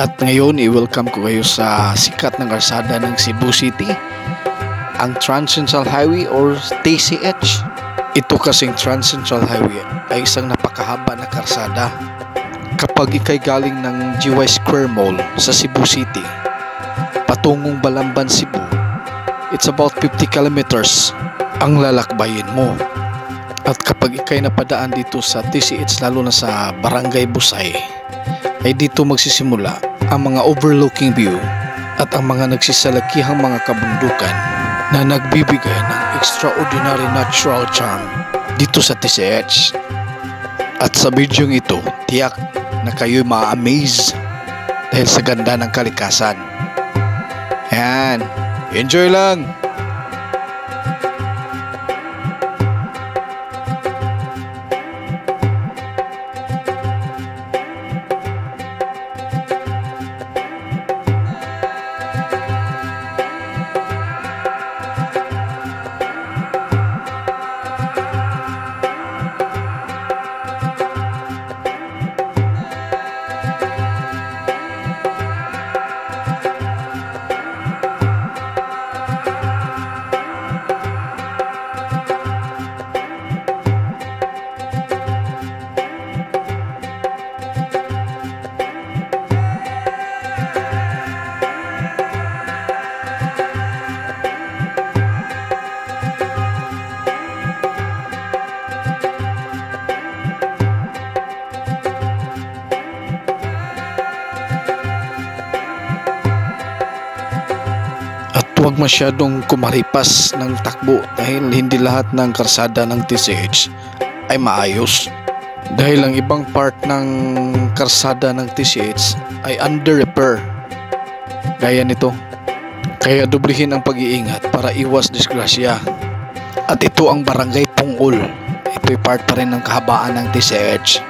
At ngayon, i-welcome ko kayo sa sikat ng kalsada ng Cebu City, ang Trans-Central Highway or TCH. Ito kasing Trans-Central Highway ay isang napakahaba na kalsada. Kapag ikay galing ng GY Square Mall sa Cebu City, patungong Balamban, Cebu, it's about 50 kilometers ang lalakbayin mo. At kapag ikay napadaan dito sa TCH, lalo na sa Barangay Busay, ay dito magsisimula ang mga overlooking view at ang mga nagsisalakihang mga kabundukan na nagbibigay ng extraordinary natural charm dito sa TCH. At sa video ito, tiyak na kayo'y ma-amaze dahil sa ganda ng kalikasan. Yan, enjoy lang! Huwag masyadong kumaripas ng takbo dahil hindi lahat ng karsada ng TCH ay maayos. Dahil ang ibang part ng karsada ng TCH ay under repair. Gaya nito. Kaya dublihin ang pag-iingat para iwas disgrasya. At ito ang Barangay Pungol. Ito'y part pa rin ng kahabaan ng TCH.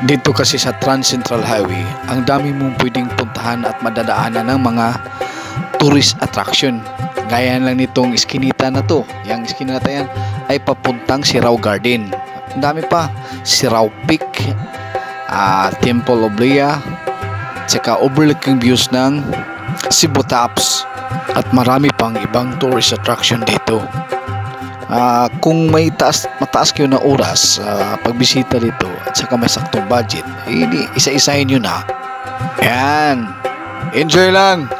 Dito kasi sa Trans-Central Highway, ang dami mong pwedeng puntahan at madadaanan ng mga tourist attraction. Gaya lang nitong iskinita na to. Yang iskinita yan ay papuntang Sirao Garden. Ang dami pa. Sirao Peak, Temple of Lea, tsaka overlooking views ng Cebu Tops. At marami pang ibang tourist attraction dito. Kung may mataas kayo na oras pagbisita dito at saka may saktong budget, isa-isahin nyo na. Yan, enjoy lang!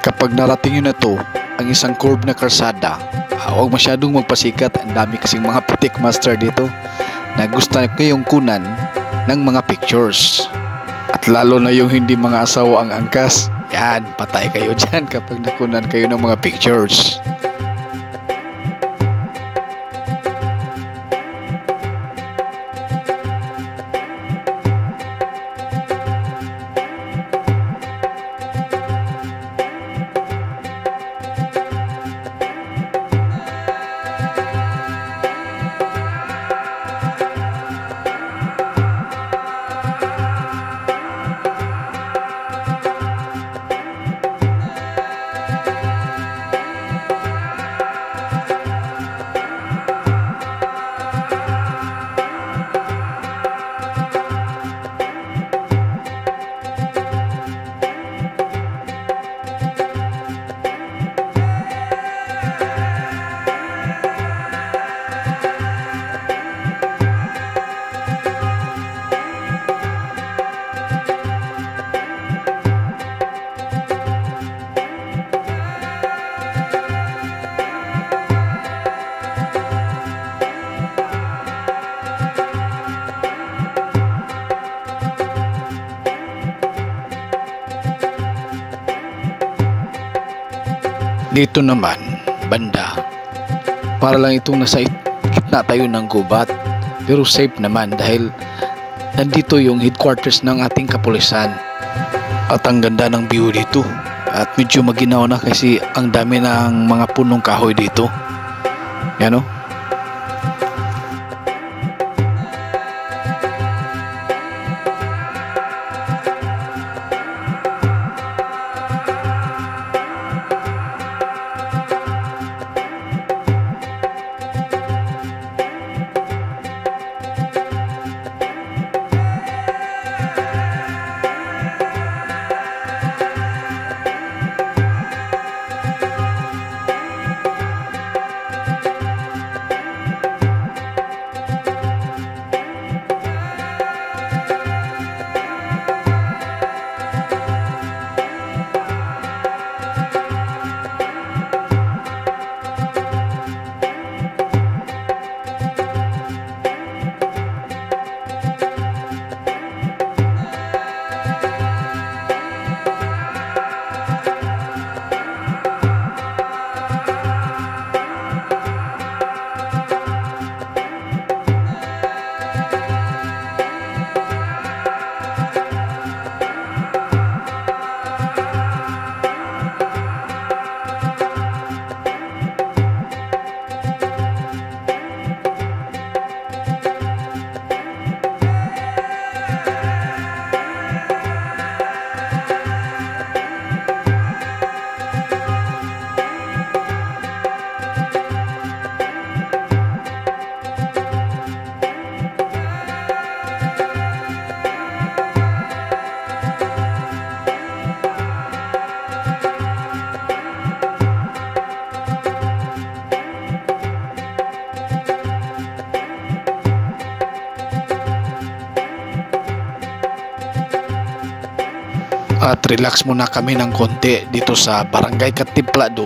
At kapag narating nyo na to, ang isang curve na karsada, huwag masyadong magpasikat. Ang dami kasing mga putik master dito na gusto kayong kunan ng mga pictures. At lalo na yung hindi mga asawa ang angkas. Yan, patay kayo dyan kapag nakunan kayo ng mga pictures. Dito naman, banda, para lang itong nasa gitna tayo ng gubat, pero safe naman dahil nandito yung headquarters ng ating kapulisan. At ang ganda ng view dito, at medyo maginaw na kasi ang dami ng mga punong kahoy dito. Yan o. At relax muna kami ng konti dito sa Barangay Cantimpla-2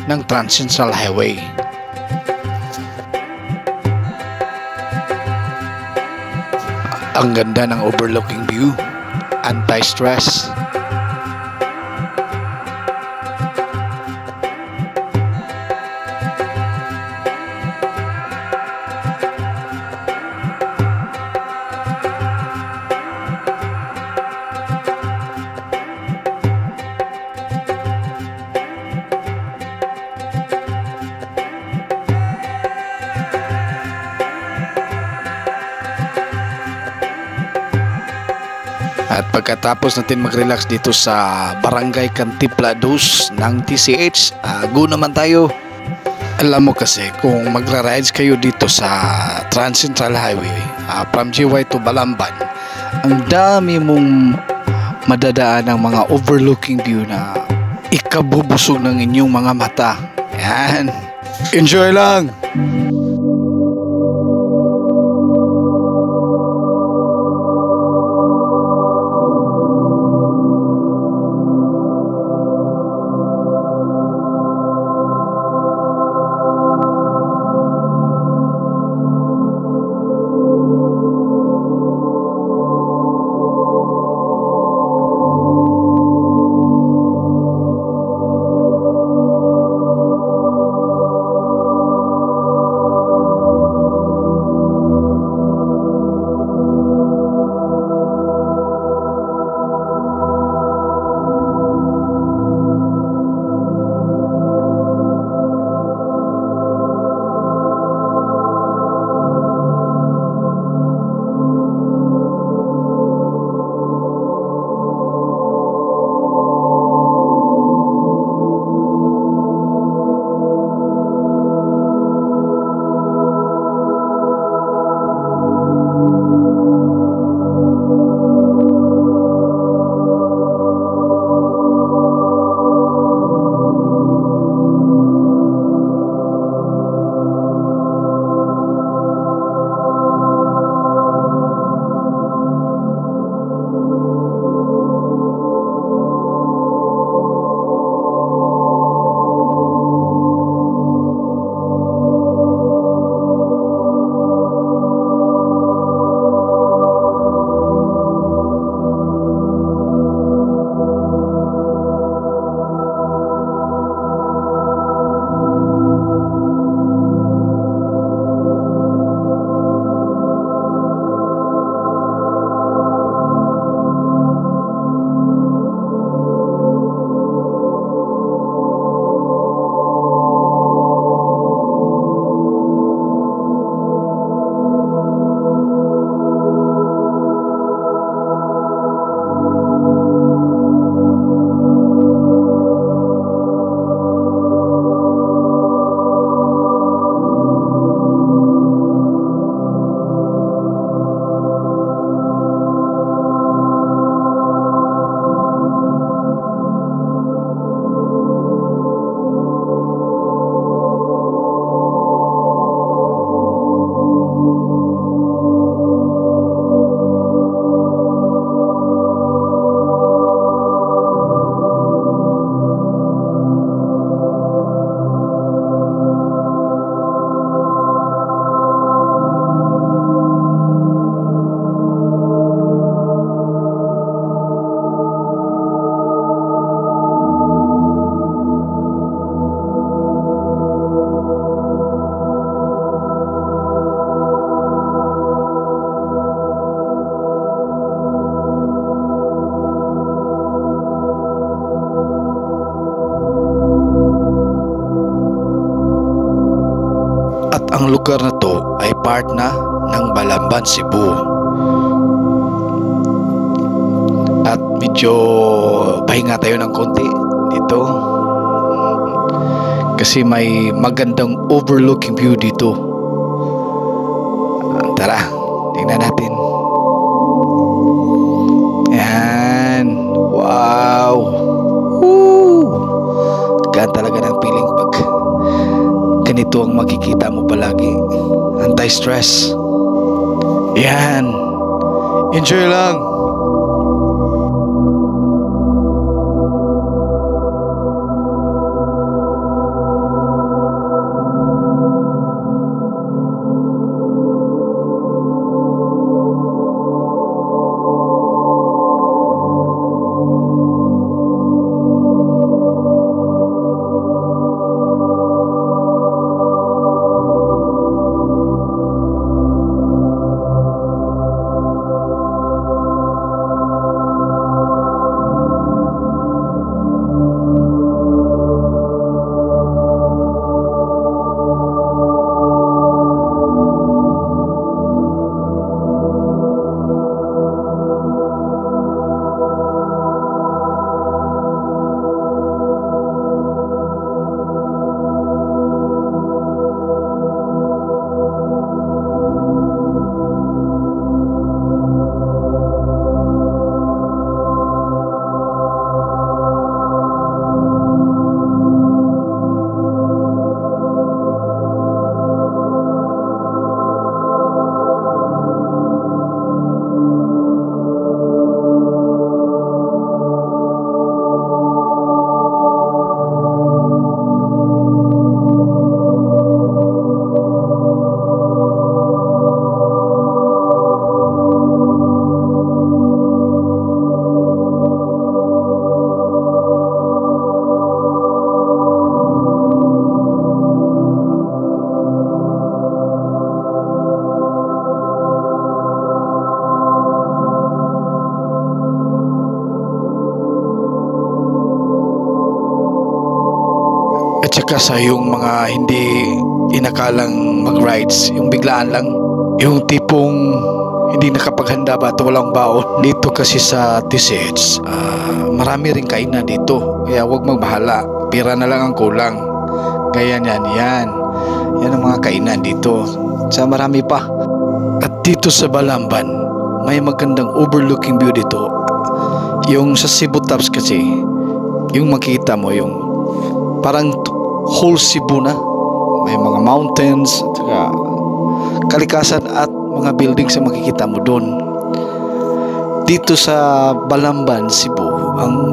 ng Trans-Central Highway. Ang ganda ng overlooking view, anti-stress. At pagkatapos natin mag-relax dito sa Barangay Cantimpla-2 ng TCH, go naman tayo. Alam mo kasi kung magra-rides kayo dito sa Trans-Central Highway from GY to Balamban, ang dami mong madadaan ng mga overlooking view na ikabubusog ng inyong mga mata. Yan. Enjoy lang! ang lugar na to ay part na ng Balamban, Cebu. At medyo pahinga tayo ng konti dito kasi may magandang overlooking view dito. Tara, tingnan natin. Yan. Wow. Woo! Gaan talaga ng feeling pag ganito ang makikita mo palagi. Anti-stress. Yan. Enjoy lang. At saka sa yung mga hindi inakalang mag-rides, yung biglaan lang, yung tipong hindi nakapaghanda ba at walang baon. Dito kasi sa TCH, marami rin kainan dito, kaya huwag magbahala, pira na lang ang kulang. Kaya yan ang mga kainan dito, sa marami pa. At dito sa Balamban, may magandang overlooking view dito. Yung sa Cebu Tops kasi, yung makita mo yung parang whole Cebu na, may mga mountains at saka kalikasan at mga buildings ang makikita mo doon. Dito sa Balamban, Cebu, ang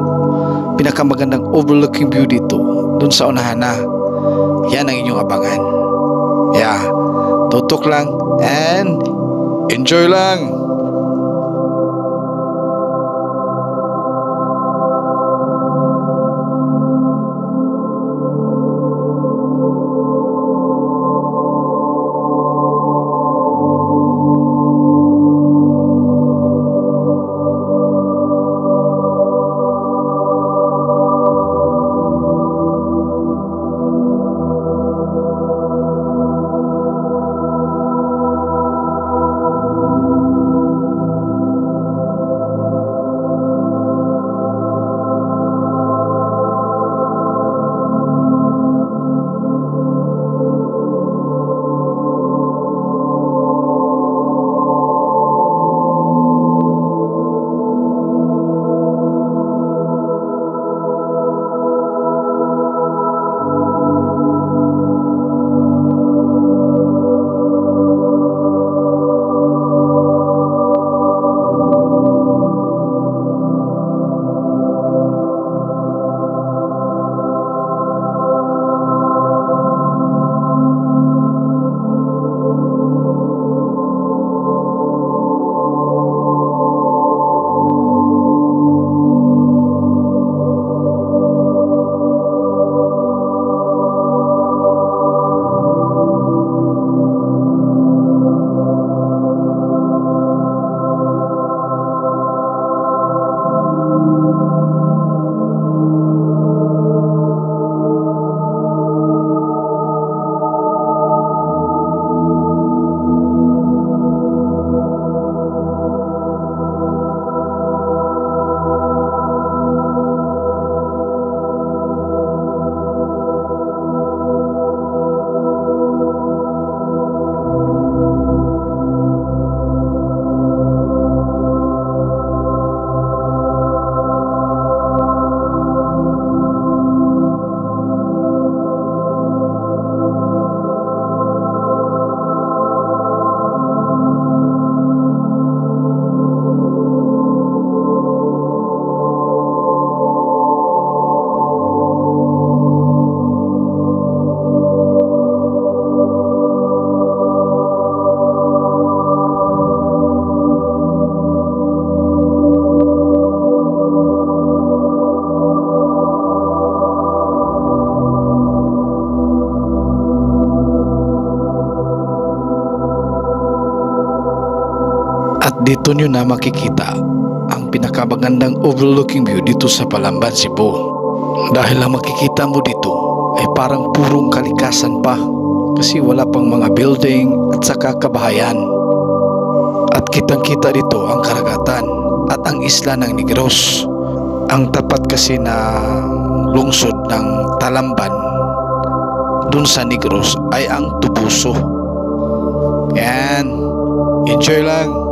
pinakamagandang overlooking view dito, doon sa unahan na. Yan ang inyong abangan. Yeah, tutok lang and enjoy lang. Dito nyo na makikita ang pinakamagandang overlooking view dito sa Palamban, Cebu. Dahil ang makikita mo dito ay parang purong kalikasan pa kasi wala pang mga building at saka kabahayan. At kitang-kita dito ang karagatan at ang isla ng Negros. Ang tapat kasi na lungsod ng Talamban dun sa Negros ay ang Tubuso. Yan, enjoy lang.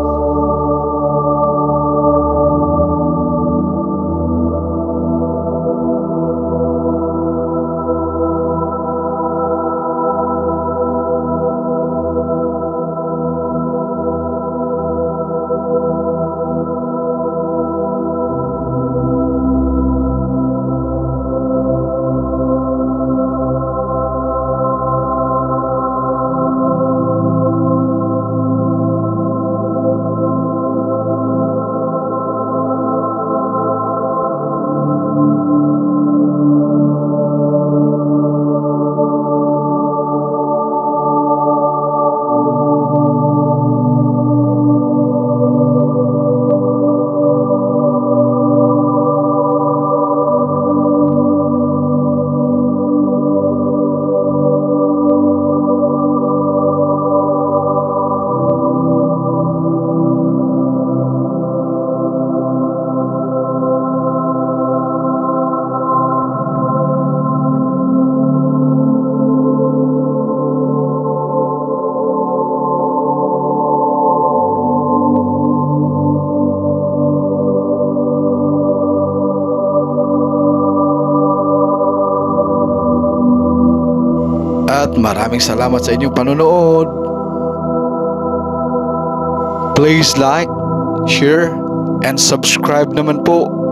At maraming salamat sa inyong panonood. Please like, share, and subscribe naman po.